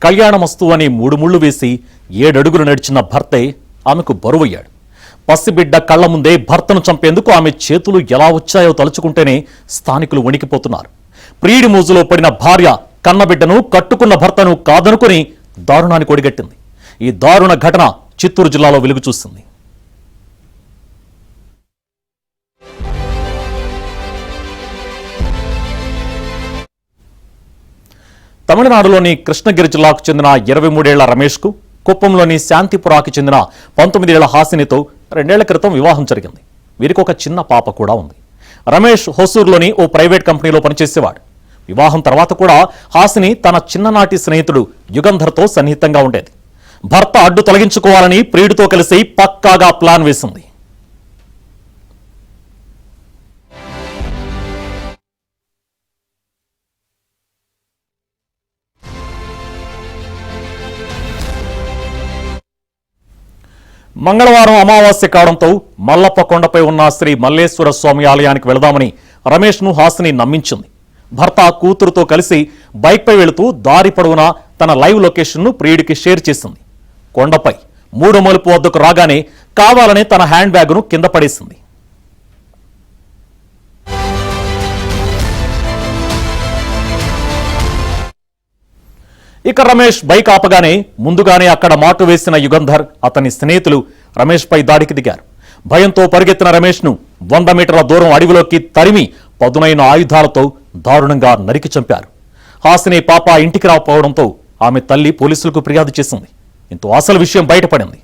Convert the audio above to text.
కళ్యాణమస్తు అని 3 ముళ్ళు వేసి 7 అడుగులు నడిచిన భర్తే ఆమెకు బరువయ్యాడు. పసిబిడ్డ కళ్ల ముందే భర్తను చంపేందుకు ఆమె చేతులు ఎలా వచ్చాయో తలుచుకుంటేనే స్థానికులు వణికిపోతున్నారు. ప్రియుడి మోజులో పడిన భార్య కన్నబిడ్డను, కట్టుకున్న భర్తను కాదనుకుని దారుణానికి ఒడిగట్టింది. ఈ దారుణ ఘటన చిత్తూరు జిల్లాలో వెలుగు చూసింది. తమిళనాడులోని కృష్ణగిరి జిల్లాకు చెందిన 23 ఏళ్ల రమేష్కు కుప్పంలోని శాంతిపురాకి చెందిన 19 ఏళ్ల హాసినితో 2 ఏళ్ల క్రితం వివాహం జరిగింది. వీరికి ఒక చిన్న పాప కూడా ఉంది. రమేష్ హొసూరులోని ఓ ప్రైవేట్ కంపెనీలో పనిచేసేవాడు. వివాహం తర్వాత కూడా హాసిని తన చిన్ననాటి స్నేహితుడు యుగంధర్తో సన్నిహితంగా ఉండేది. భర్త అడ్డు తొలగించుకోవాలని ప్రియుడితో కలిసి పక్కాగా ప్లాన్ వేసింది. మంగళవారం అమావాస్య కావడంతో మల్లప్ప కొండపై ఉన్న శ్రీ మల్లేశ్వర స్వామి ఆలయానికి వెళదామని రమేష్ను హాసిని నమ్మించింది. భర్త కూతురుతో కలిసి బైక్పై వెళుతూ దారి పొడవునా తన లైవ్ లొకేషన్ను ప్రియుడికి షేర్ చేసింది. కొండపై 3 మలుపు వద్దకు రాగానే కావాలనే తన హ్యాండ్ బ్యాగ్ను కింద పడేసింది. ఇక రమేష్ బైక్ ఆపగానే ముందుగానే అక్కడ మాటు వేసిన యుగంధర్, అతని స్నేహితులు రమేష్పై దాడికి దిగారు. భయంతో పరిగెత్తిన రమేష్ను 100 మీటర్ల దూరం అడవిలోకి తరిమి పదునైన ఆయుధాలతో దారుణంగా నరికి చంపారు. హాసిని పాప ఇంటికి రాకపోవడంతో ఆమె తల్లి పోలీసులకు ఫిర్యాదు చేసింది. ఇంతో అసలు విషయం బయటపడింది.